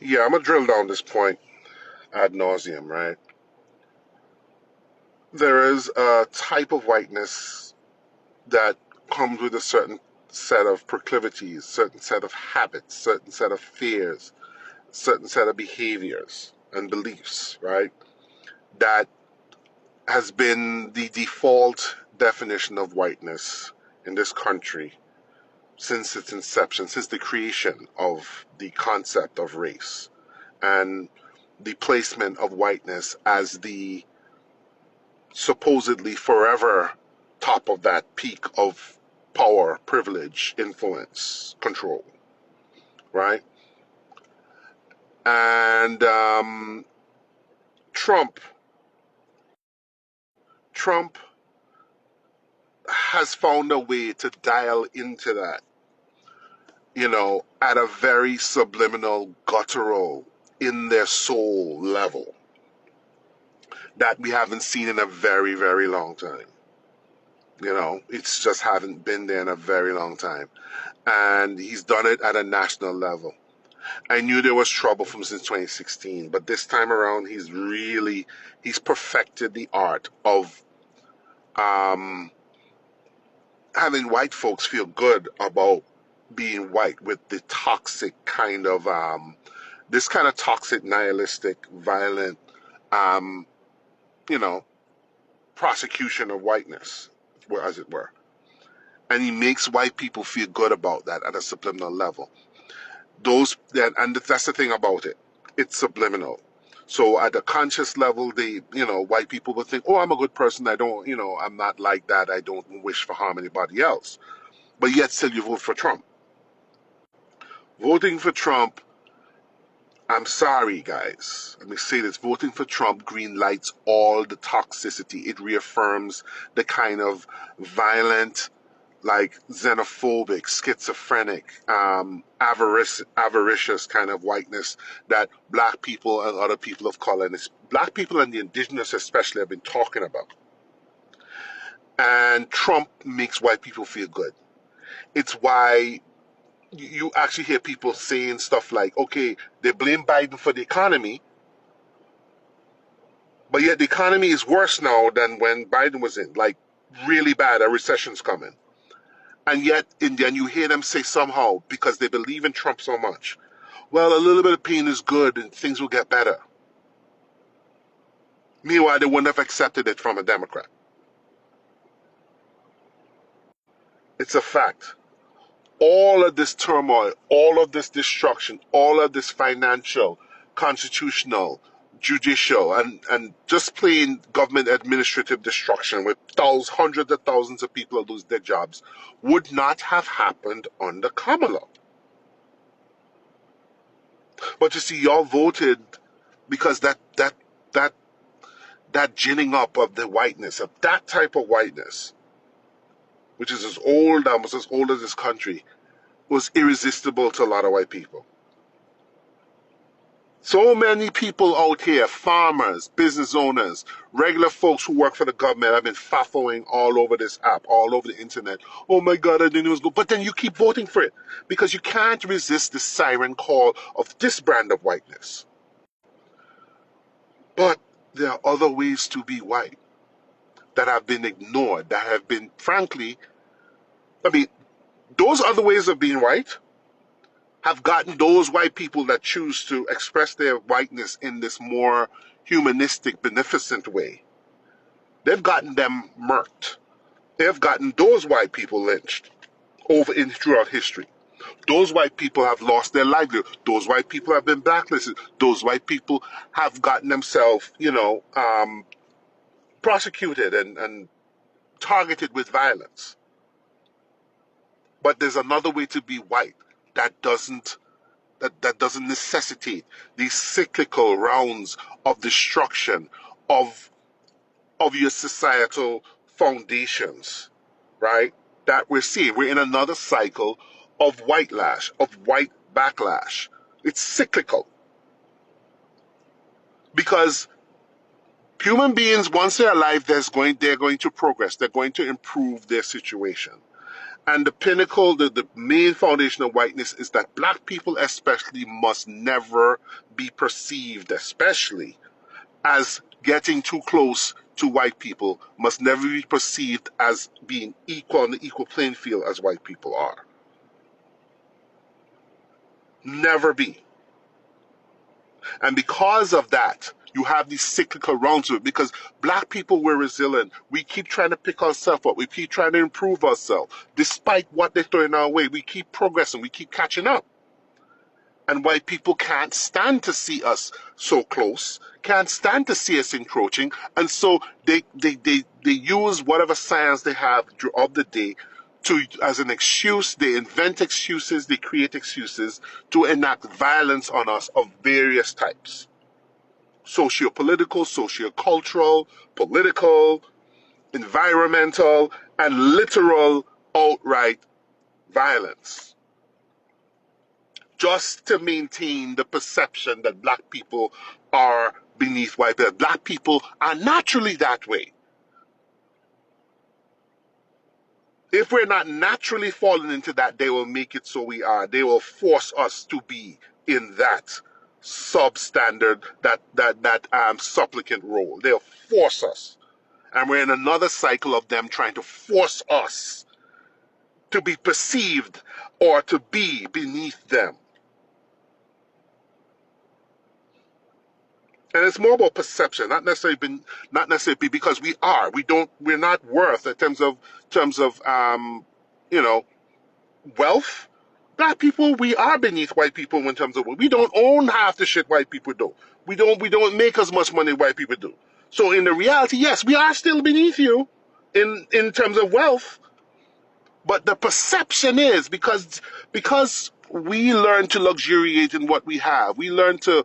Yeah, I'm gonna drill down this point ad nauseum, right? There is a type of whiteness that comes with a certain set of proclivities, certain set of habits, certain set of fears, certain set of behaviors and beliefs, right? That has been the default definition of whiteness in this country since its inception, since the creation of the concept of race and the placement of whiteness as the supposedly forever top of that peak of power, privilege, influence, control, right? And Trump, Trump has found a way to dial into that, at a very subliminal, guttural, in their soul level that we haven't seen in a very, very long time. It's just haven't been there in a very long time. And he's done it at a national level. I knew there was trouble from since 2016, but this time around, he's perfected the art of um, having white folks feel good about being white with the toxic kind of, this kind of toxic, nihilistic, violent, um, you know, prosecution of whiteness, as it were. And he makes white people feel good about that at a subliminal level. And that's the thing about it. It's subliminal. So at a conscious level, white people will think, oh, I'm a good person. I'm not like that. I don't wish for harm anybody else. But yet still you vote for Trump. Voting for Trump, I'm sorry, guys. Let me say this. Voting for Trump green lights all the toxicity. It reaffirms the kind of violent, like xenophobic, schizophrenic, avaricious kind of whiteness that black people and other people of color, and black people and the indigenous especially, have been talking about. And Trump makes white people feel good. It's why you actually hear people saying stuff like, okay, they blame Biden for the economy, but yet the economy is worse now than when Biden was in, like really bad, a recession's coming. And yet, then you hear them say somehow, because they believe in Trump so much, well, a little bit of pain is good and things will get better. Meanwhile, they wouldn't have accepted it from a Democrat. It's a fact. All of this turmoil, all of this destruction, all of this financial, constitutional, judicial, and just plain government administrative destruction with hundreds of thousands of people lose their jobs would not have happened under Kamala. But you see, y'all voted because that ginning up of the whiteness, of that type of whiteness, which is almost as old as this country, was irresistible to a lot of white people. So many people out here, farmers, business owners, regular folks who work for the government, have been faffing all over this app, all over the internet. Oh my God, I didn't know it was good. But then you keep voting for it because you can't resist the siren call of this brand of whiteness. But there are other ways to be white that have been ignored, that have been, frankly, I mean, those other ways of being white have gotten those white people that choose to express their whiteness in this more humanistic, beneficent way. They've gotten them murked. They've gotten those white people lynched throughout history. Those white people have lost their livelihood. Those white people have been blacklisted. Those white people have gotten themselves, prosecuted and targeted with violence. But there's another way to be white that doesn't necessitate these cyclical rounds of destruction of your societal foundations, right? That we're seeing. We're in another cycle of white lash, of white backlash. It's cyclical. Because human beings, once they're alive, they're going to progress. They're going to improve their situation. And the pinnacle, the main foundation of whiteness is that black people especially must never be perceived, especially as getting too close to white people, must never be perceived as being equal on the equal playing field as white people are. Never be. And because of that, you have these cyclical rounds to it, because black people were resilient. We keep trying to pick ourselves up. We keep trying to improve ourselves. Despite what they're throwing our way, we keep progressing. We keep catching up. And white people can't stand to see us so close, can't stand to see us encroaching. And so they use whatever science they have of the day to, as an excuse. They invent excuses, they create excuses to enact violence on us of various types. Socio-political, socio-cultural, political, environmental, and literal outright violence, just to maintain the perception that black people are beneath white people. Black people are naturally that way. If we're not naturally falling into that, they will make it so we are. They will force us to be in that substandard, that supplicant role. They'll force us. And we're in another cycle of them trying to force us to be perceived or to be beneath them. And it's more about perception, not necessarily because we are. We're not worth in terms of wealth. Black people, we are beneath white people in terms of wealth. We don't own half the shit white people do. We don't make as much money white people do. So in the reality, yes, we are still beneath you in terms of wealth. But the perception is because we learn to luxuriate in what we have. We learn to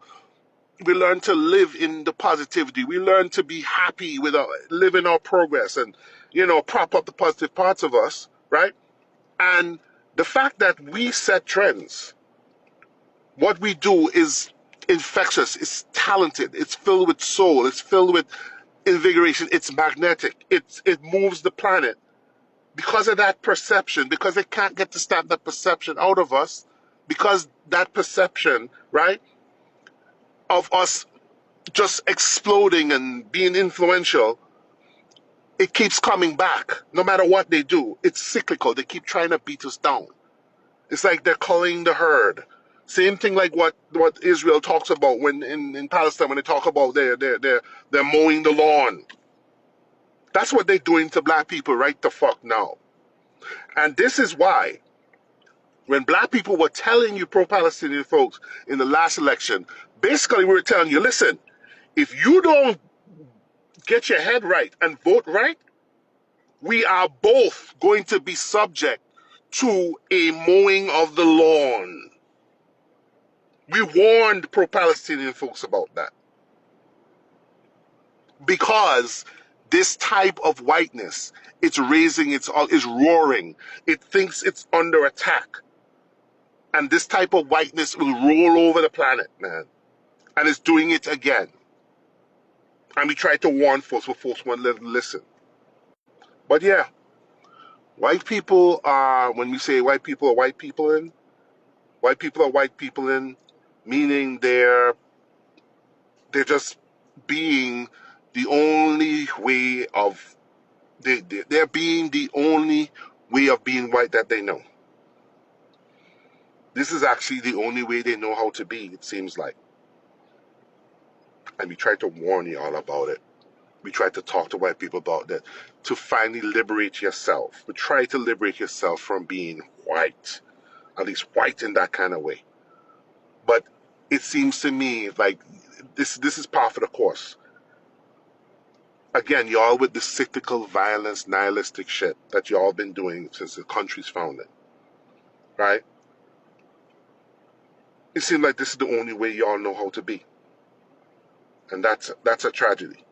live in the positivity. We learn to be happy with live in our progress and, prop up the positive parts of us, right? And the fact that we set trends, what we do is infectious, it's talented, it's filled with soul, it's filled with invigoration, it's magnetic, it moves the planet. Because of that perception, because they can't get to stamp that perception out of us, because that perception, right, of us just exploding and being influential, it keeps coming back. No matter what they do, it's cyclical. They keep trying to beat us down. It's like they're culling the herd. Same thing like what Israel talks about when in Palestine, when they talk about they're mowing the lawn. That's what they're doing to black people right the fuck now. And this is why when black people were telling you pro-Palestinian folks in the last election, basically we were telling you, listen, if you don't get your head right and vote right, we are both going to be subject to a mowing of the lawn. We warned pro-Palestinian folks about that. Because this type of whiteness, it's roaring. It thinks it's under attack. And this type of whiteness will roll over the planet, man. And it's doing it again. And we try to warn folks, but folks won't listen. But yeah, white people are, when we say white people are white people in, meaning they're just being the only way of, they're being the only way of being white that they know. This is actually the only way they know how to be, it seems like. And we try to warn you all about it. We try to talk to white people about that, to finally liberate yourself. We try to liberate yourself from being white, at least white in that kind of way. But it seems to me like this is par for the course. Again, y'all with the cyclical violence, nihilistic shit that y'all been doing since the country's founding, right? It seems like this is the only way y'all know how to be. And that's a tragedy.